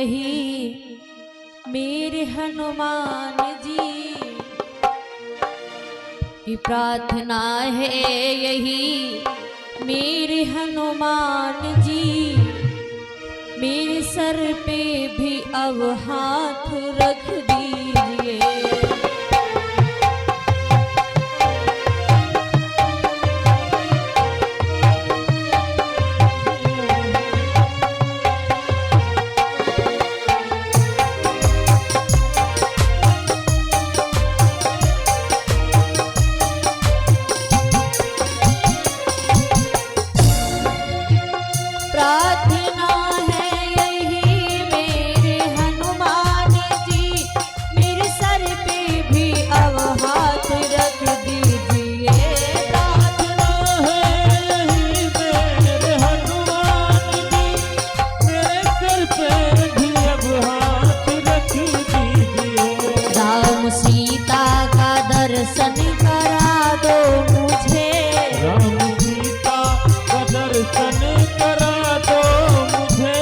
यही मेरे हनुमान जी की प्रार्थना है, यही मेरे हनुमान जी मेरे सर पे भी अब हाथ रख दीजिए। प्रार्थना है यही मेरे हनुमान जी मेरे सर पे भी अब हाथ रख दीजिए। प्रार्थना है यही मेरे हनुमान जी मेरे सर पे भी अब हाथ रख दीजिए। राम सीता का दर्शन करा दो मुझे, राम सीता का दर्शन करा दो मुझे,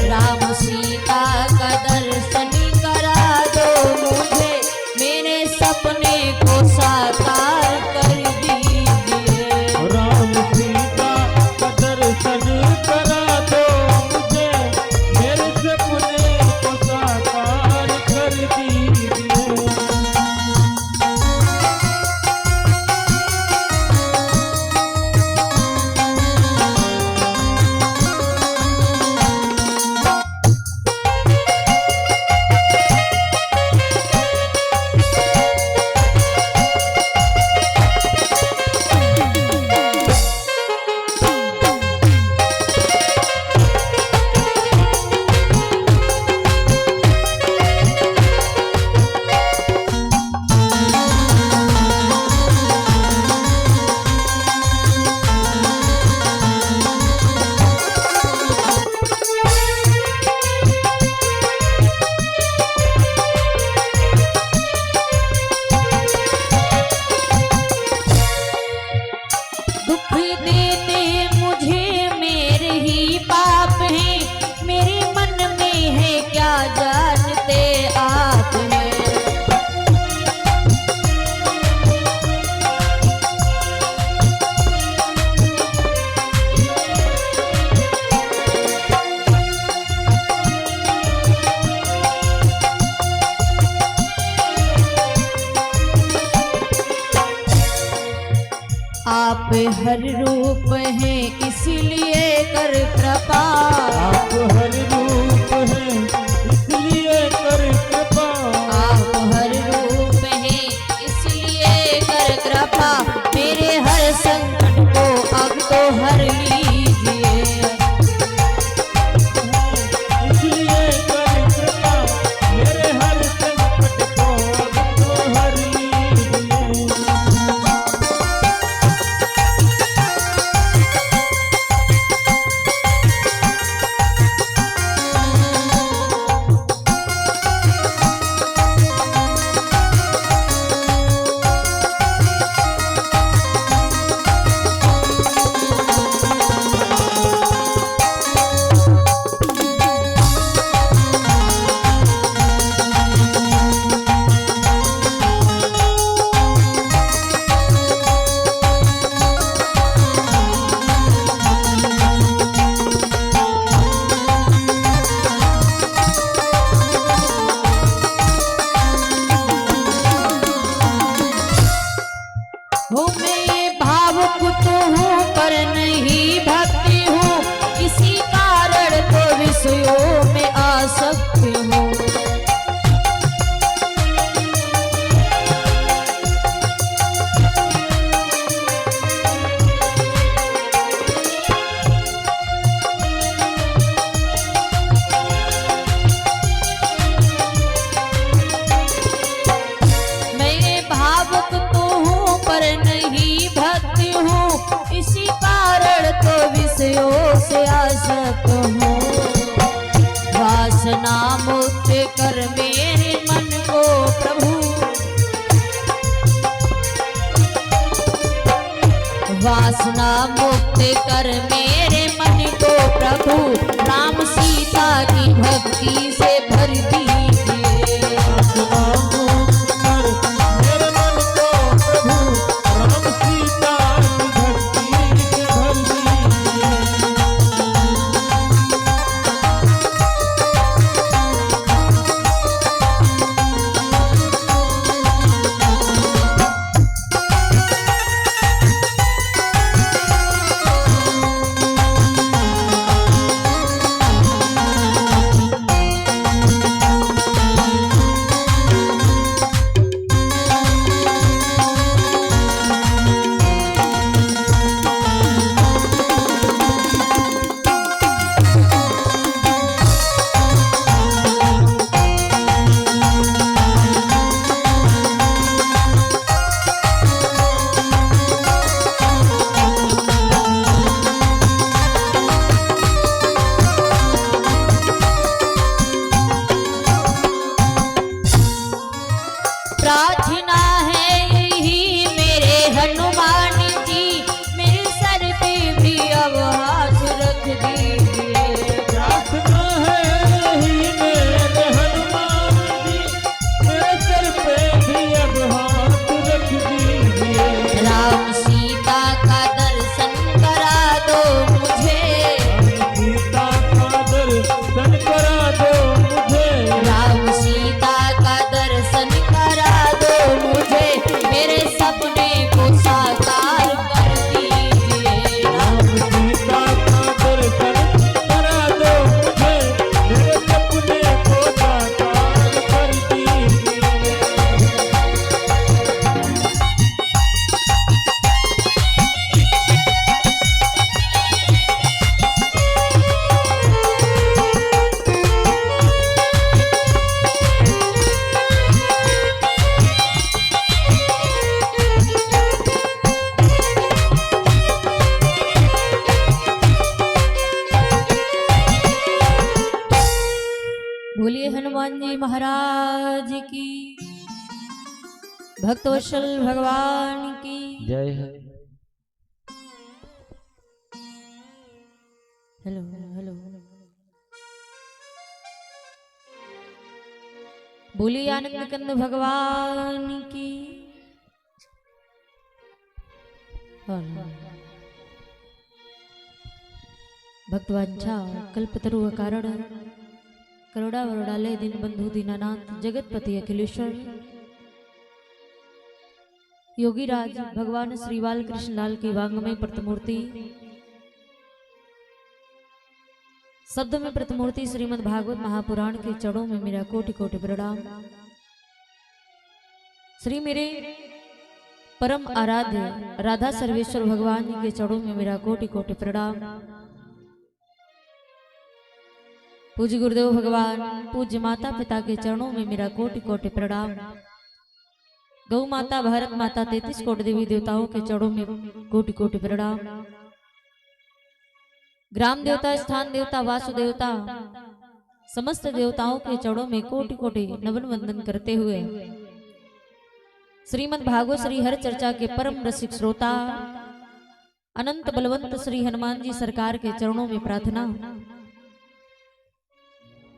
राम सीता का दर्शन करा दो मुझे, मेरे सपने को साकार कर दीजिए। राम सीता का दर्शन करा दो मुझे, मेरे सपने को साकार कर दीजिए। दुख देते मुझे मेरे ही पाप हैं, मेरे मन में है क्या जानते आप हैं। आप हर रूप हैं इसलिए कर कृपा, आप हर रूप हैं इसलिए कर कृपा, आप हर रूप हैं इसलिए कर कृपा, मेरे हर संकट को अब तो हर लीजिए। इसलिए कर कृपा, मेरे हर संकट को अब तो हर लीजिए। हूँ मैं भावुक तो हूँ पर नहीं भक्ति हूँ, इसी कारण तो विषयों में आसक्ति हूँ। मैं भावुक तो हूँ पर नहीं भक्ति हूँ, इसी कारण तो विषयों से आसक्त हूँ। वासना मुक्त कर मेरे मन को प्रभु, वासना मुक्त कर मेरे मन को प्रभु, राम सीता की भक्ति से करा दो मुझे, राम सीता का दर्शन करा दो मुझे, मेरे सपने को साकार कर दीजिए। राम सीता का दर्शन करा दो मुझे, मेरे सपने को साकार कर दीजिए। बोलिए हनुमान जी महाराज की, भक्तवत्सल भगवान की जय है। हेलो हेलो बोलिए आनंद कंद भगवान की। भक्तवांछा कल्पतरु कारण करोड़ा वरोड़ालय दिन बंधु दीनानाथ जगतपति अखिलेश्वर योगीराज भगवान श्री बाल कृष्ण लाल की वांगमय प्रतिमूर्ति, शब्द में प्रतिमूर्ति श्रीमद् भागवत महापुराण के चरणों में मेरा कोटि कोटि प्रणाम। श्री मेरे परम आराध्य राधा सर्वेश्वर भगवान जी के चरणों में मेरा कोटि कोटि प्रणाम। पूज्य गुरुदेव भगवान, पूज्य माता पिता के चरणों में मेरा कोटि कोटि प्रणाम। गौ माता, भारत माता, 33 कोटि देवी देवताओं के चरणों में कोटि कोटि प्रणाम। ग्राम देवता, स्थान देवता, वासु देवता, समस्त देवताओं के चरणों में कोटि कोटि नवन वंदन करते हुए श्रीमद् भागवत श्री हर चर्चा के परम रसिक श्रोता अनंत बलवंत श्री हनुमान जी सरकार के चरणों में प्रार्थना,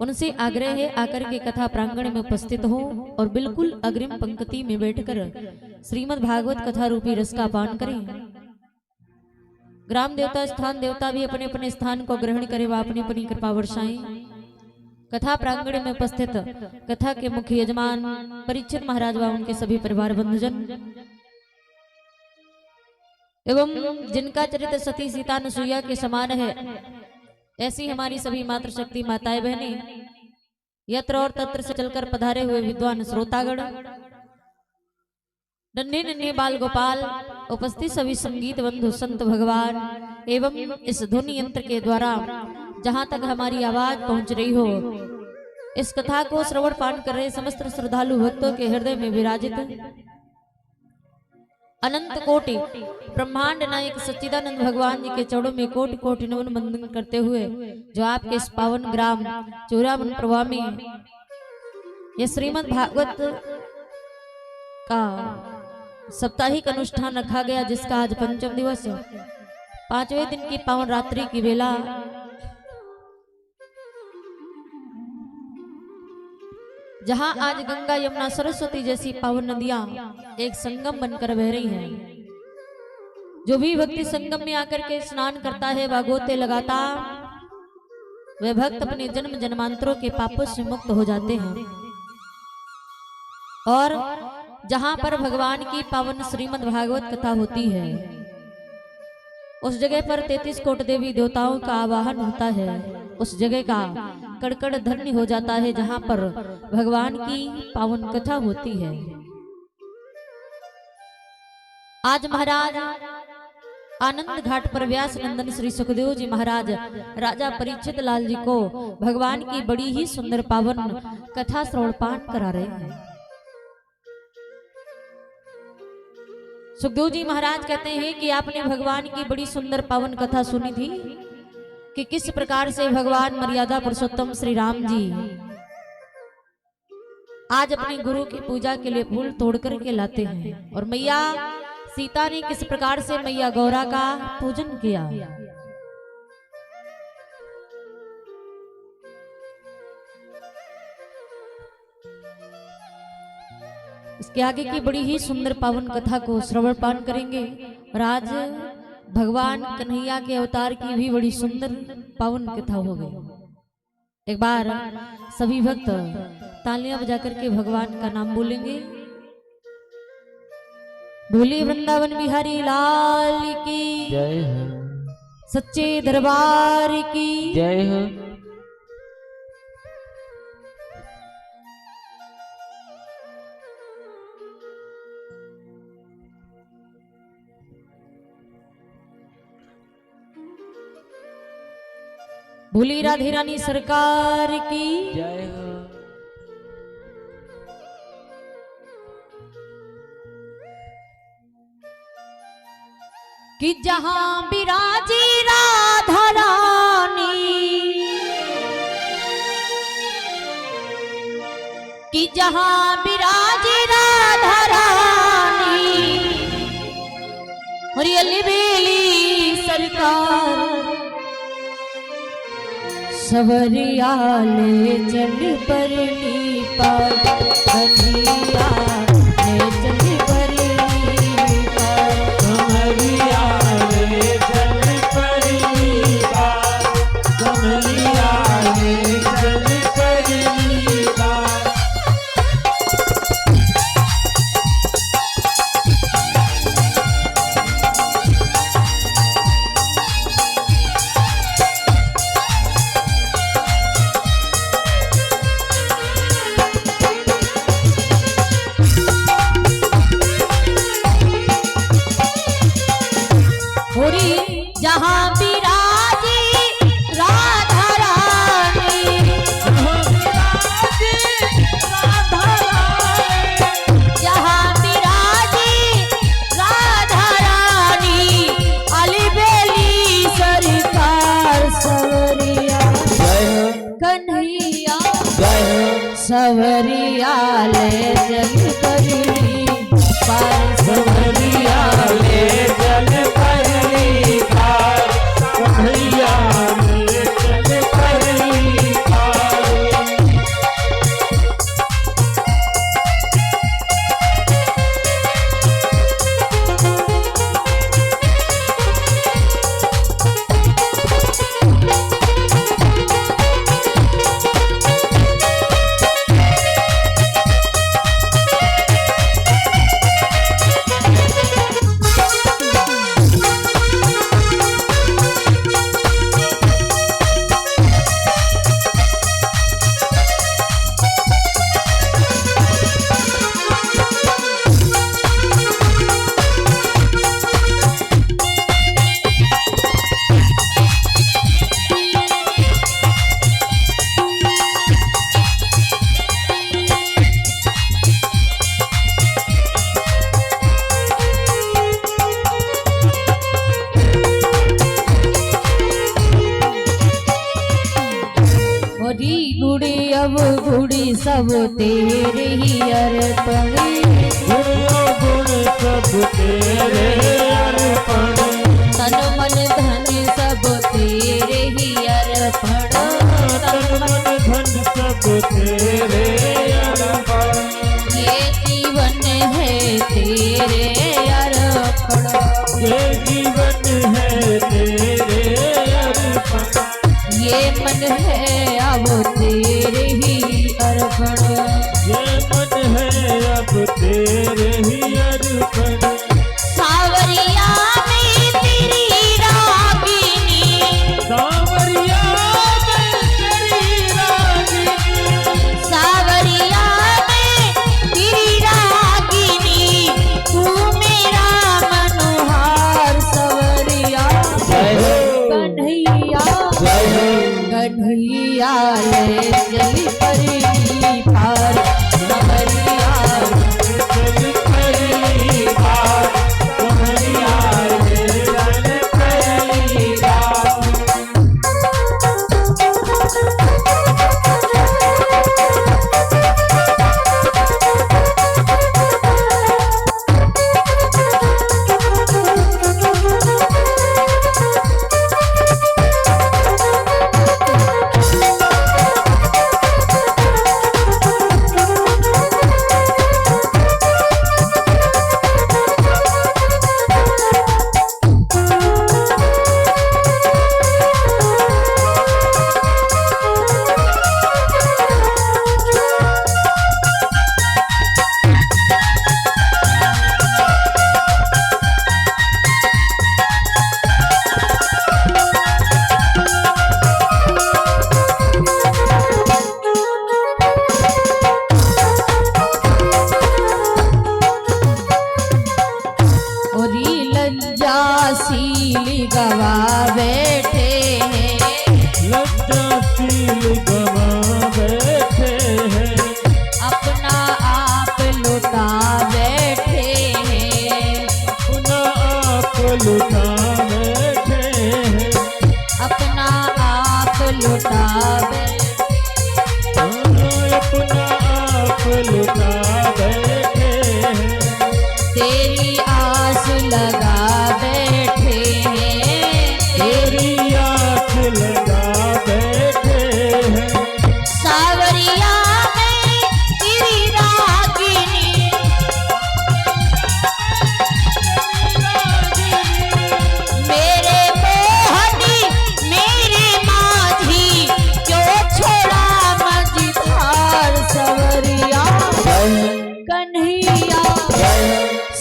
उनसे आग्रह है आकर के कथा प्रांगण में उपस्थित हो और बिल्कुल अग्रिम पंक्ति में बैठकर श्रीमद् भागवत कथा रूपी रस का पान करें। ग्राम देवता, स्थान देवता भी अपने अपने स्थान को ग्रहण करें व अपनी अपनी कृपा वर्षाएं। कथा प्रांगण में उपस्थित कथा के मुख्य यजमान परीक्षित महाराज व उनके सभी परिवार बंधुजन एवं जिनका चरित्र सती सीता अनुसुईया के समान है, ऐसी हमारी सभी मातृशक्ति माताएं बहनें, यत्र और तत्र से चलकर पधारे हुए विद्वान श्रोतागण, नन्हे नन्हे बाल गोपाल, उपस्थित सभी संगीत बंधु संत भगवान एवं इस ध्वनि यंत्र के द्वारा जहां तक हमारी आवाज पहुंच रही हो, इस कथा को श्रवण पान कर रहे समस्त श्रद्धालु भक्तों के हृदय में विराजित अनंत कोटि ब्रह्मांड नायक सच्चिदानंद भगवान जी के चरणों में कोटि कोटि नमन वंदन करते हुए जो आपके इस पावन ग्राम चौरावन प्रभा में ये श्रीमद् भागवत का साप्ताहिक अनुष्ठान रखा गया, जिसका आज पंचम दिवस, 5वें दिन की पावन रात्रि की बेला जहां आज गंगा यमुना सरस्वती जैसी पावन नदियां एक संगम बनकर बह रही हैं। जो भी व्यक्ति संगम में आकर के स्नान करता है व गोते लगाता, वह भक्त अपने जन्म जन्मांतरों के पापों से मुक्त हो जाते हैं। और जहां पर भगवान की पावन श्रीमद् भागवत कथा होती है, उस जगह पर 33 कोटि देवी देवताओं का आवाहन होता है। उस जगह का कड़कड़ धन्य हो जाता है जहां पर भगवान की पावन कथा होती है। आज महाराज आनंद घाट पर व्यास नंदन श्री सुखदेव जी महाराज राजा परीक्षित लाल जी को भगवान की बड़ी ही सुंदर पावन कथा श्रवण पान करा रहे हैं। सुखदेव जी महाराज कहते हैं कि आपने भगवान की बड़ी सुंदर पावन कथा सुनी थी कि किस प्रकार से भगवान मर्यादा पुरुषोत्तम श्री राम जी आज अपने गुरु की पूजा के लिए फूल तोड़ करके लाते हैं, और मैया सीता ने किस प्रकार से मैया गौरा का पूजन किया। इसके आगे की बड़ी ही सुंदर पावन कथा को श्रवण पान करेंगे। और आज भगवान कन्हैया के अवतार की भी बड़ी सुंदर पावन कथा हो गई। एक बार सभी भक्त तालियां बजा करके भगवान का नाम बोलेंगे। बोले वृंदावन बिहारी लाल की जय हो, सच्चे दरबार की जय हो। भोली राधे रानी सरकार की जय हो, कि जहां बिराजी राधा रानी, कि जहां बिराजी राधा रानी, और ये बेली सरकार सवरिया ले चल परली पार, कन्हैया ले चल परली पार, कमलिया रे चल परली पार, कमलिया रे चल परली पार। जहां बिराजी राधा रानी, जहां बिराजी राधा रानी, अली बेली सरकार सवरिया कन्हैया सवरिया ले चल परली पार, कमलिया ले चल परली पार, कमलिया ले चल परली पार। गुड़ी अब गुड़ी सब तेरे ही अर्पण, गुण सब तेरे अर्पण, तन मन धन सब तेरे ही अर्पण, तन मन धन सब तेरे अर्पण। ये जीवन है तेरे अर्पण, ये जीवन है तेरे अर्पण, ये मन है अब तेरे ही अर्पण, ये मन है अब तेरे ही अर्पण। सावरिया में तेरी रागिनी, सावरिया में तेरी रागिनी,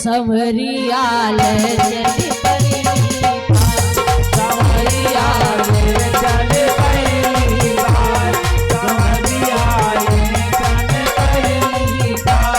संवरिया ले चली परी पार, संवरिया ले चले पहली बार, संवरिया ले चले पहली बार।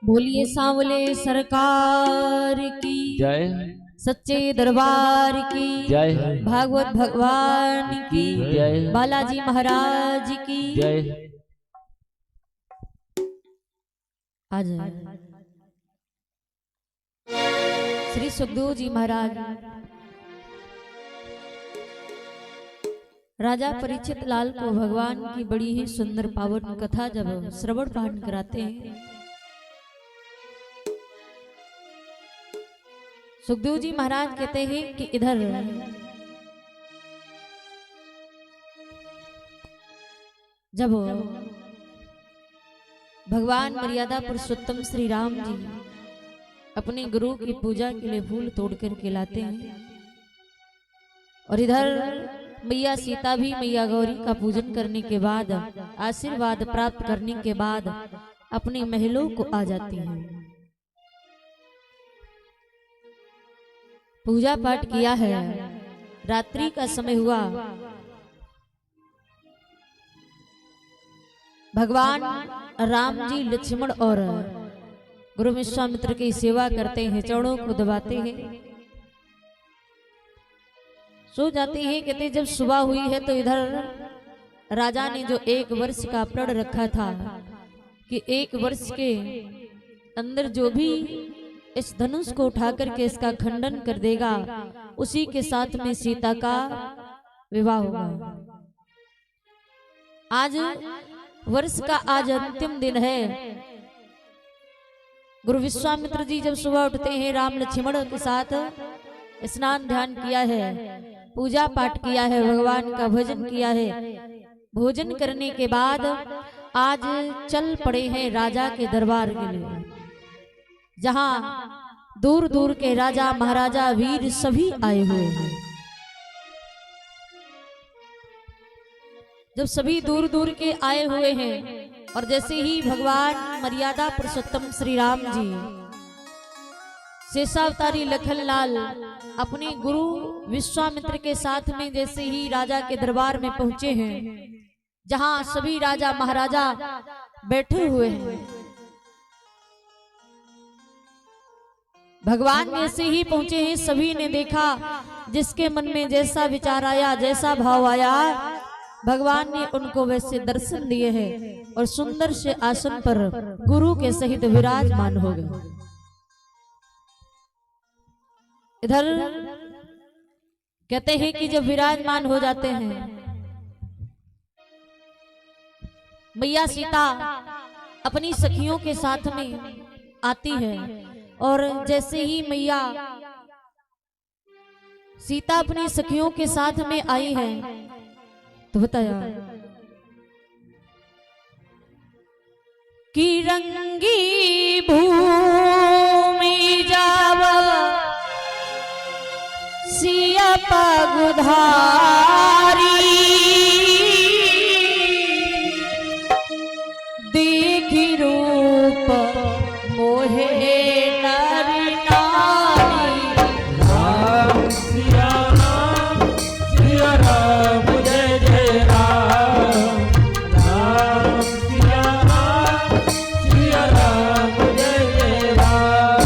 बोलिए सांवले सरकार की जय, सच्चे दरबार की जय, भागवत भगवान की जय, बालाजी महाराज की जय। आज श्री सुखदेव जी महाराज राजा परीक्षित लाल को भगवान की बड़ी ही सुंदर पावन कथा जब श्रवण पाठ कराते हैं, सुखदेव जी महाराज कहते हैं कि इधर जब भगवान मर्यादा पुरुषोत्तम श्री राम जी अपने गुरु की पूजा के लिए फूल तोड़ करके लाते हैं, और इधर मैया सीता भी मैया गौरी का पूजन करने के बाद आशीर्वाद प्राप्त करने के बाद अपने महलों को आ जाती हैं। पूजा पाठ किया है, रात्रि का समय हुआ, भगवान राम जी लक्ष्मण और गुरु विश्वामित्र की सेवा करते हैं, चरणों को दबाते हैं, सो जाते हैं। कहते जब सुबह हुई है तो इधर राजा ने जो 1 वर्ष का प्रण रखा था कि 1 वर्ष के अंदर जो भी इस धनुष को उठा करके इसका खंडन कर देगा, उसी के साथ में सीता का विवाह होगा। आज वर्ष का आज अंतिम दिन है। गुरु विश्वामित्र जी जब सुबह उठते हैं, राम लक्ष्मण के साथ स्नान ध्यान किया है, पूजा पाठ किया है, भगवान का भजन किया है, भोजन करने के बाद आज चल पड़े हैं राजा के दरबार के लिए, जहां दूर दूर के राजा महाराजा वीर सभी आए हुए हैं। जब सभी दूर दूर के आए हुए हैं और जैसे ही भगवान मर्यादा पुरुषोत्तम श्री राम जी शेषावतारी लखनलाल अपने गुरु विश्वामित्र के साथ में जैसे ही राजा के दरबार में पहुंचे हैं, जहां सभी राजा महाराजा बैठे हुए हैं, भगवान जैसे ही पहुंचे हैं, सभी ने देखा, जिसके मन में जैसा विचार आया, जैसा भाव आया, भगवान ने उनको वैसे दर्शन दिए हैं और सुंदर से आसन पर गुरु के सहित विराजमान हो गए। इधर कहते हैं कि जब विराजमान हो जाते हैं, मैया सीता अपनी सखियों के साथ में आती है, और जैसे ही मैया सीता अपनी सखियों के साथ में आई है तो बताया कि रंगी भूमि जावा सिया पगुधारी, देखी रूप मोहे नर नारी। राम सिया राम जय जय राम, राम सिया राम जय जय राम।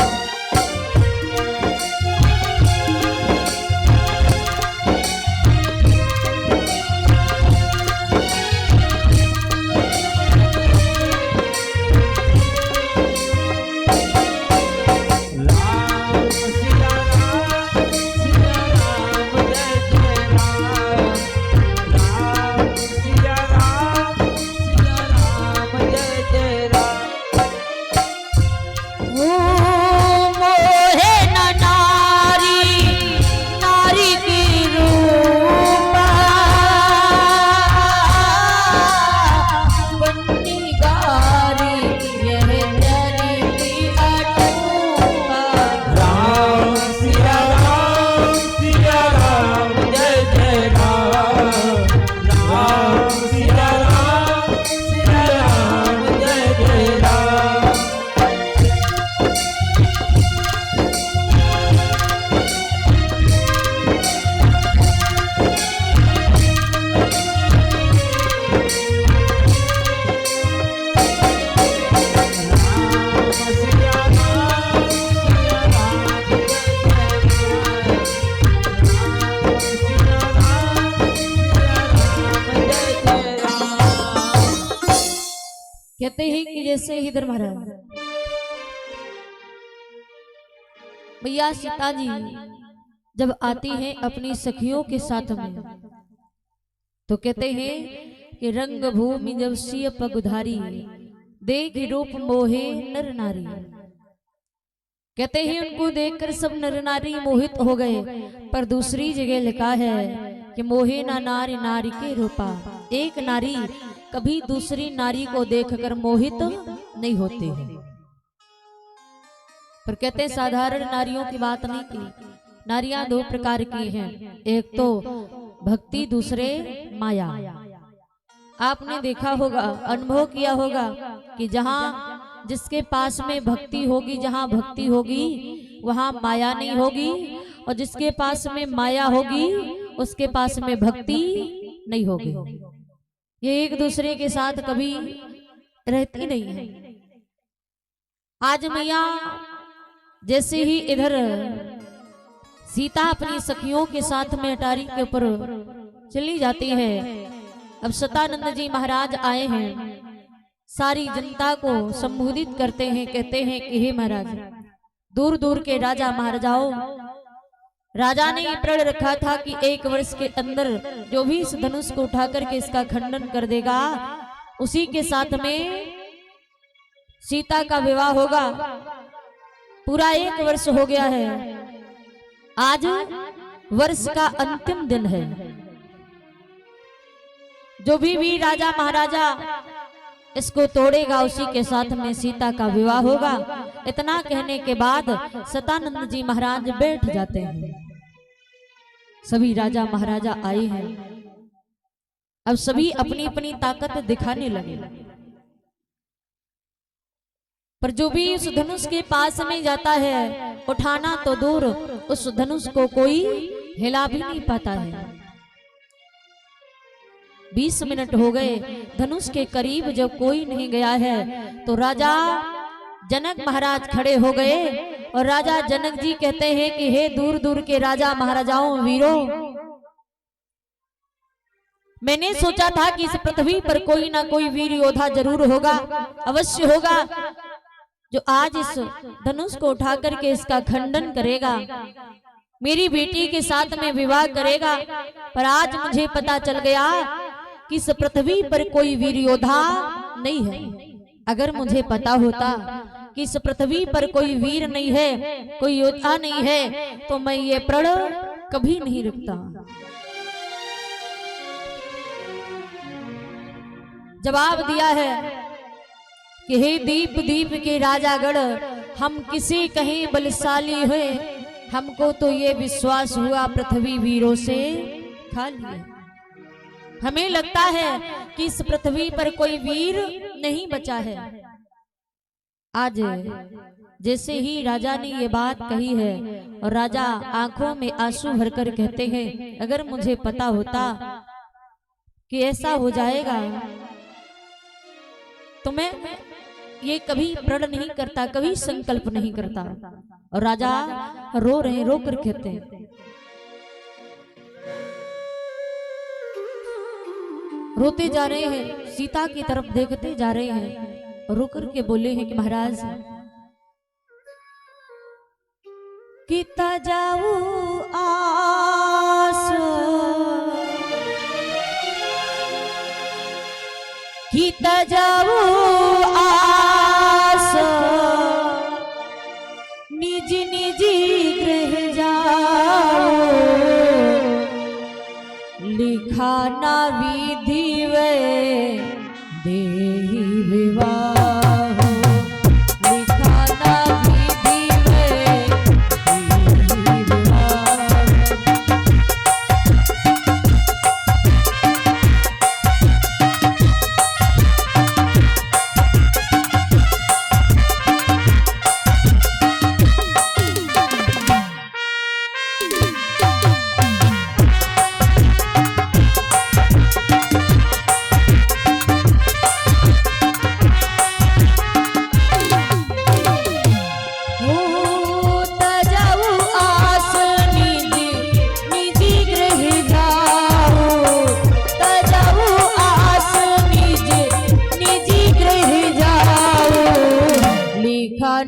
कहते हैं कि जैसे इधर महाराज भैया सीता जी जब आती हैं अपनी सखियों के साथ में, तो कहते हैं कि रंग भूमि जब सिय पगुधारी, देख रूप मोहे नर नारी। कहते हैं उनको देखकर सब नर नारी मोहित हो गए, पर दूसरी जगह लिखा है कि मोहे ना नारी नारी के रूपा। एक नारी कभी दूसरी नारी को देखकर मोहित नहीं होते हैं। पर कहते हैं साधारण नारियों की बात नहीं की, नारियां दो प्रकार की हैं, एक तो भक्ति, दूसरे माया। आपने देखा होगा, अनुभव किया होगा कि जहां जिसके पास में भक्ति होगी, जहां भक्ति होगी वहां माया नहीं होगी, और जिसके पास में माया होगी उसके पास में भक्ति नहीं होगी। ये एक दूसरे के साथ कभी रहती नहीं है। आज मैया जैसे ही इधर सीता अपनी सखियों के साथ में अटारी के ऊपर चली जाती है, अब सतानंद जी महाराज आए हैं, सारी जनता को संबोधित करते हैं, कहते हैं कि हे महाराज, दूर दूर के राजा महाराजाओं, राजा ने ये प्रण रखा था कि 1 वर्ष के अंदर जो भी इस धनुष को उठा करके इसका खंडन कर देगा, उसी के साथ में सीता का विवाह होगा। पूरा 1 वर्ष हो गया है, आज वर्ष का अंतिम दिन है। जो भी राजा महाराजा इसको तोड़ेगा उसी के साथ में सीता का विवाह होगा। इतना कहने के बाद सतानंद जी महाराज बैठ जाते हैं। सभी राजा महाराजा आए हैं, अब सभी अपनी अपनी ताकत दिखाने लगे, पर जो भी उस धनुष के पास में जाता है, उठाना तो दूर, उस धनुष को कोई हिला भी नहीं पाता है। 20 मिनट हो गए, धनुष के करीब जब कोई नहीं गया है, तो राजा जनक महाराज खड़े हो गए, और राजा जनक जी कहते हैं कि हे दूर दूर के राजा महाराजाओं, वीरों, मैंने सोचा था कि इस पृथ्वी पर कोई ना कोई वीर योद्धा जरूर होगा, अवश्य होगा, जो आज इस धनुष को उठा करके इसका खंडन करेगा, मेरी बेटी के साथ में विवाह करेगा। पर आज मुझे पता चल गया कि इस पृथ्वी पर कोई वीर योद्धा नहीं है। अगर मुझे पता होता कि इस पृथ्वी पर कोई वीर नहीं है, कोई योद्धा नहीं है, तो मैं ये प्रण कभी नहीं रखता। जवाब दिया है कि हे दीप दीप के राजागण, हम किसी कहीं बलशाली हुए, हमको तो ये विश्वास हुआ पृथ्वी वीरों से खाली है। हमें लगता है कि इस पृथ्वी पर कोई वीर नहीं बचा है। आज जैसे ही राजा ने ये बात कही है, और राजा आंखों में आंसू भरकर कहते हैं, अगर मुझे पता होता कि ऐसा हो जाएगा तो मैं ये कभी प्रण नहीं करता, कभी संकल्प नहीं करता। और राजा रो रहे, रो कर कहते हैं, रोते जा रहे हैं, सीता की तरफ देखते जा रहे हैं, रो कर के बोले हैं कि महाराज, किता जाऊ आस, किता जाऊ आस, निज निज गृह जाओ, लिखा ना विधि वे देहि विवाह, लिखा ना विधि वे देहि विवाह।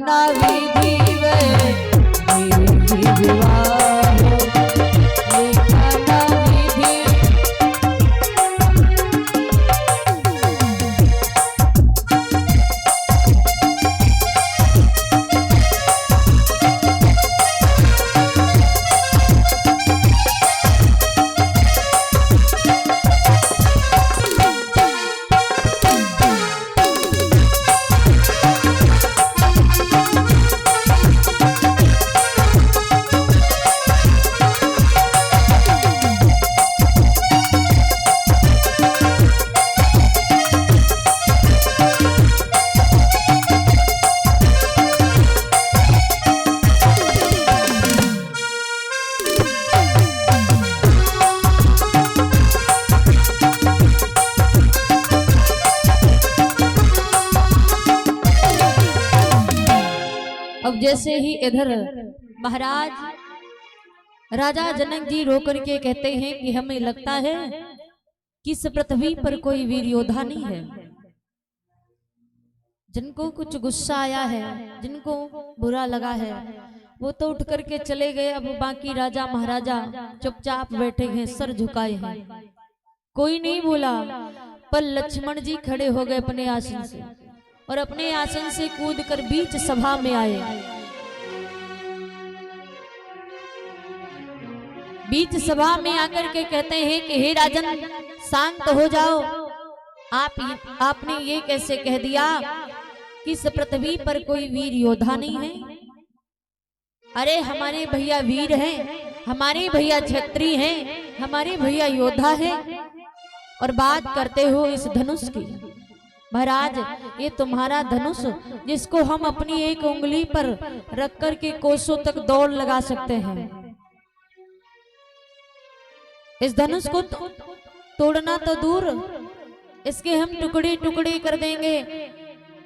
ना विधि वे मेरे विवाह लिखा ना विधि। अब जैसे ही इधर महाराज राजा जनक जी रोकर के कहते हैं कि हमें लगता है कि इस पृथ्वी पर कोई वीर योद्धा नहीं है। जिनको कुछ गुस्सा आया है, जिनको बुरा लगा है, वो तो उठ करके चले गए। अब बाकी राजा महाराजा चुपचाप बैठे हैं, सर झुकाए हैं, कोई नहीं बोला। पर लक्ष्मण जी खड़े हो गए अपने आसन से और अपने आसन से कूदकर बीच सभा में आए। बीच सभा में आकर के कहते हैं कि हे राजन, शांत हो जाओ। आपने ये कैसे कह दिया कि इस पृथ्वी पर कोई वीर योद्धा नहीं है? अरे हमारे भैया वीर हैं, हमारे भैया क्षत्रिय हैं, हमारे भैया योद्धा हैं, और बात करते हो इस धनुष की। महाराज, ये तुम्हारा धनुष जिसको हम अपनी एक उंगली पर रख कर के कोसों तक दौड़ लगा सकते हैं, इस धनुष को तोड़ना तो दूर, इसके हम टुकड़े टुकड़े कर देंगे।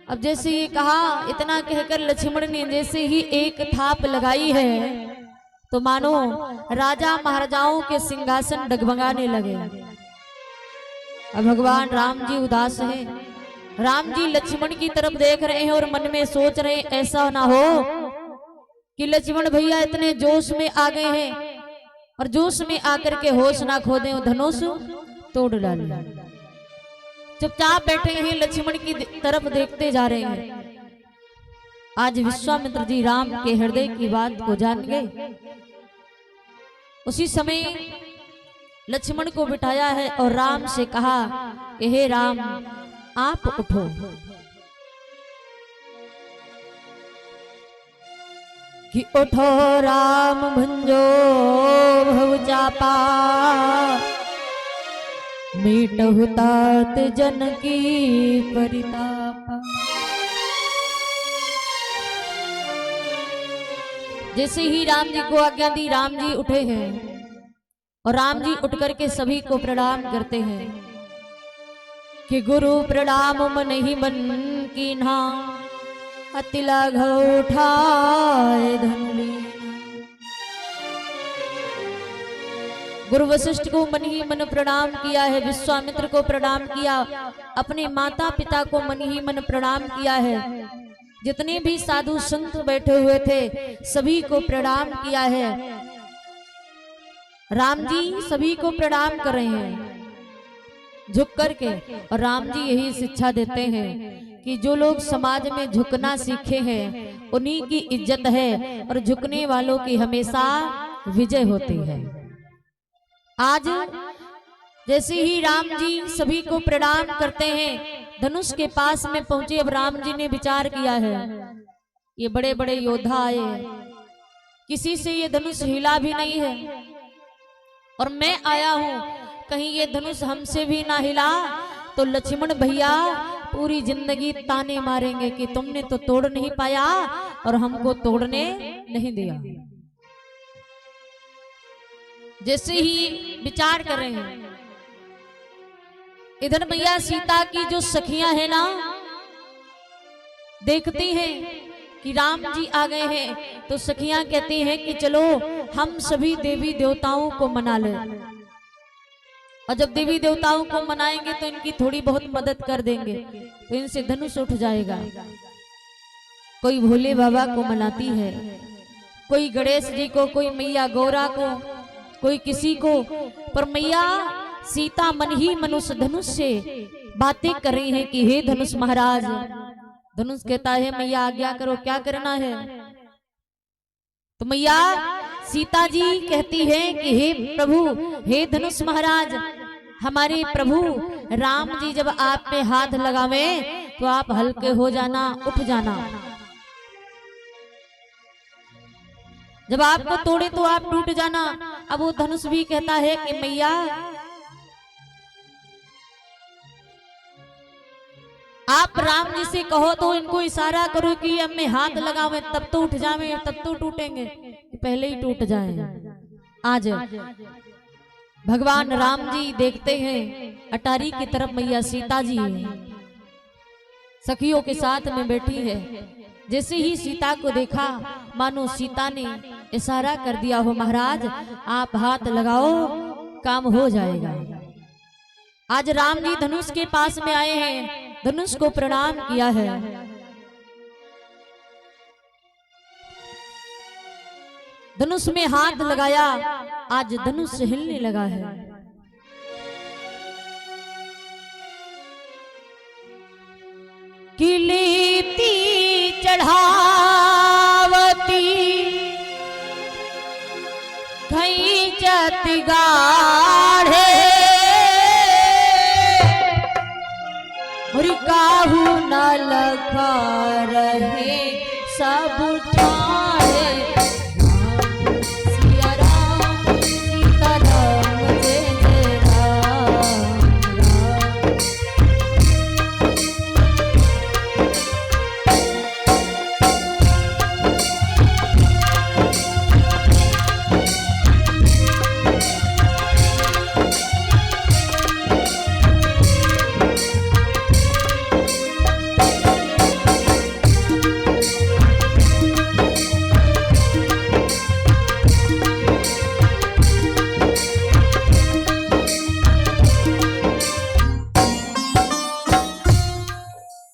अब जैसे ये कहा, इतना कहकर लक्ष्मण ने जैसे ही एक थाप लगाई है तो मानो राजा महाराजाओं के सिंहासन डगमगाने लगे। अब भगवान राम जी उदास हैं। राम जी लक्ष्मण की तरफ देख रहे हैं और मन में सोच रहे हैं, ऐसा ना हो कि लक्ष्मण भैया इतने जोश में आ गए हैं और जोश में आकर के होश ना खो दें, धनुष तोड़ डाले। चुपचाप बैठे हैं, लक्ष्मण की तरफ देखते जा रहे हैं। आज विश्वामित्र जी राम के हृदय की बात को जान गए। उसी समय लक्ष्मण को बिठाया है और राम से कहा कि हे राम, आप उठो। कि उठो राम भंजो भव चापा, मीटहु तात जनकी परितापा। जैसे ही राम जी को आज्ञा दी, राम जी उठे हैं और राम जी उठ करके सभी को प्रणाम करते हैं कि गुरु प्रणाम मन ही मन की ना, अति लाघव उठाए धन लीना। गुरु वशिष्ठ को मन ही मन प्रणाम किया है, विश्वामित्र को प्रणाम किया, अपने माता पिता को मन ही मन प्रणाम किया है, जितने भी साधु संत बैठे हुए थे सभी को प्रणाम किया है। राम जी सभी को प्रणाम कर रहे हैं झुक करके, और राम जी यही शिक्षा देते हैं कि जो लोग समाज में झुकना सीखे हैं उन्हीं की इज्जत है और झुकने वालों की हमेशा विजय होती है। आज जैसे ही राम जी सभी को प्रणाम करते हैं, धनुष के पास में पहुंचे। अब राम जी ने विचार किया है, ये बड़े बड़े योद्धा आए, किसी से ये धनुष हिला भी नहीं है और मैं आया हूं, कहीं ये धनुष हमसे भी ना हिला तो लक्ष्मण भैया पूरी जिंदगी ताने मारेंगे कि तुमने तो तोड़ नहीं पाया और हमको तोड़ने नहीं दिया। जैसे ही विचार कर रहे हैं, इधर मैया सीता की जो सखियां हैं ना, देखती हैं कि राम जी आ गए हैं तो सखियां कहती हैं कि चलो हम सभी देवी देवताओं को मना लें, और जब देवी देवताओं को मनाएंगे तो इनकी थोड़ी बहुत मदद कर देंगे तो इनसे धनुष उठ जाएगा। कोई भोले बाबा को मनाती है, कोई गणेश जी को, कोई मैया गौरा को, कोई किसी को, पर मैया सीता मन ही मनुष्य धनुष से बातें कर रही है कि हे धनुष महाराज। धनुष कहता है मैया आज्ञा करो, क्या करना है। तो मैया सीता जी कहती है कि हे प्रभु, हे धनुष महाराज, हमारे प्रभु राम जी जब आप पे हाथ लगावे तो आप हल्के हो जाना, उठ जाना। जब आपको तोड़े तो आप टूट जाना। अब वो धनुष भी कहता है कि मैया आप राम जी से कहो तो इनको इशारा करो कि अब मैं हाथ लगावे तब तो उठ जावे, तब तो टूटेंगे, पहले ही टूट जाए। आज भगवान राम जी देखते हैं अटारी की तरफ मैया सीता जी सखियों के साथ में बैठी है। जैसे ही सीता को देखा मानो सीता ने इशारा कर दिया हो महाराज आप हाथ लगाओ काम हो जाएगा। आज राम जी धनुष के पास में आए हैं, धनुष को प्रणाम किया है। धनुष में हाथ लगाया, आज धनुष हिलने लगा है। किलेती चढ़ावती खैचत गाढ़े और काहू न लखा रहे सब ठाणे। सिया राम सीता राम जय जय राम राम।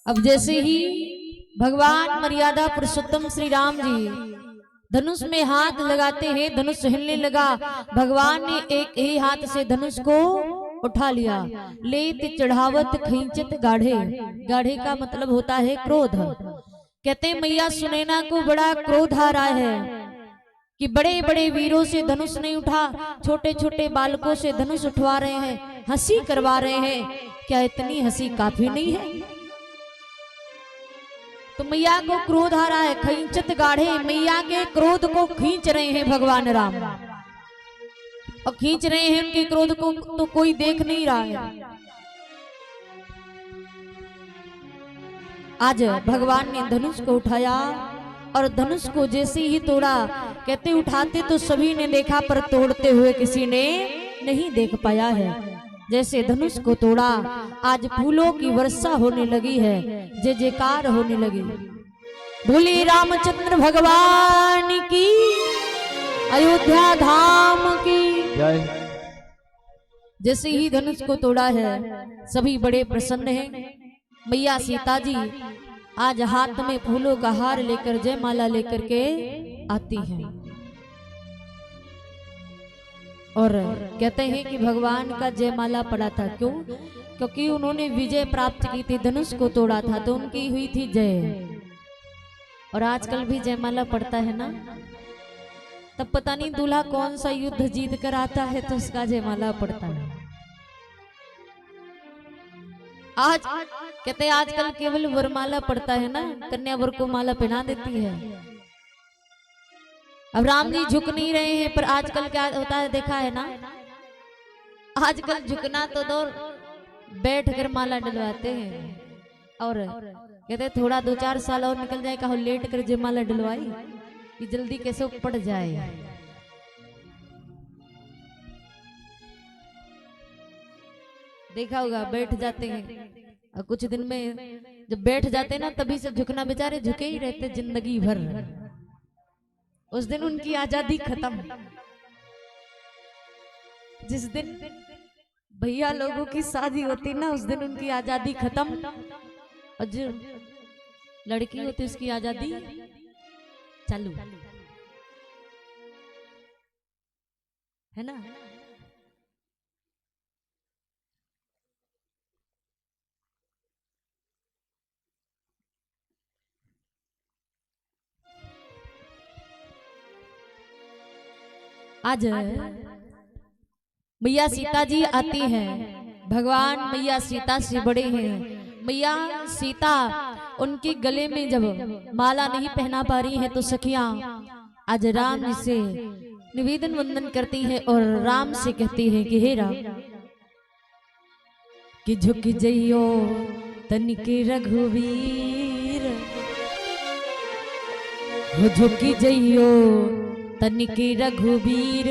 अब जैसे ही भगवान मर्यादा पुरुषोत्तम श्री राम जी धनुष में हाथ लगाते हैं, धनुष हिलने लगा। भगवान ने एक ही हाथ से धनुष को उठा लिया। लेत चढ़ावत खींचत गाढ़े, गाढ़े का मतलब होता है क्रोध। कहते मैया सुनैना को बड़ा क्रोध आ रहा है कि बड़े बड़े वीरों से धनुष नहीं उठा, छोटे छोटे बालकों से धनुष उठवा रहे हैं, हंसी करवा रहे हैं। क्या इतनी हंसी काफी नहीं है? तो मैया को क्रोध आ रहा है। खींचत गाढ़े, मैया के क्रोध को खींच रहे हैं भगवान राम, और खींच रहे हैं उनके क्रोध को तो कोई देख नहीं रहा है। आज भगवान ने धनुष को उठाया और धनुष को जैसे ही तोड़ा, कहते उठाते तो सभी ने देखा पर तोड़ते हुए किसी ने नहीं देख पाया है। जैसे धनुष को तोड़ा, आज फूलों की वर्षा होने लगी है, जय जयकार होने लगी। बोले रामचंद्र भगवान की, अयोध्या धाम की जय। जैसे ही धनुष को तोड़ा है सभी बड़े प्रसन्न हैं। मैया सीता जी आज हाथ में फूलों का हार लेकर, जयमाला लेकर के आती हैं और कहते हैं कि भगवान का जयमाला पड़ा था। क्यों? क्योंकि उन्होंने विजय प्राप्त की थी, धनुष को तोड़ा था तो उनकी हुई थी जय। और आजकल भी जयमाला पड़ता है ना, तब पता नहीं दूल्हा कौन सा युद्ध जीत कर आता है तो उसका जयमाला पड़ता है। आज कहते आजकल केवल वरमाला पड़ता है ना, कन्या वर को माला पहना देती है। अब राम जी झुक नहीं रहे हैं, पर आजकल क्या होता है देखा है ना, आजकल झुकना तो दूर, बैठ कर माला डलवाते हैं। और कहते थोड़ा 2-4 साल और निकल जाए, कहो लेट कर जयमाला डलवाई कि जल्दी कैसे पड़ जाए। देखा होगा बैठ जाते हैं और कुछ दिन में जब बैठ जाते हैं ना तभी से झुकना, बेचारे झुके ही रहते जिंदगी भर। उस दिन उनकी आजादी खत्म। जिस दिन भैया लोगों की शादी होती ना उस दिन उनकी आजादी खत्म। और जो लड़की हो तो इसकी आजादी चालू है ना। आज मैया सीता जी आती हैं, भगवान मैया सीता से बड़े हैं। मैया सीता उनके गले में जब माला नहीं पहना पा रही है तो सखियां आज राम जी से निवेदन वंदन करती है और राम से कहती है कि हे राम कि झुक जइयो तनिके रघुवीर, हो झुक जइयो तनिके रघुवीर,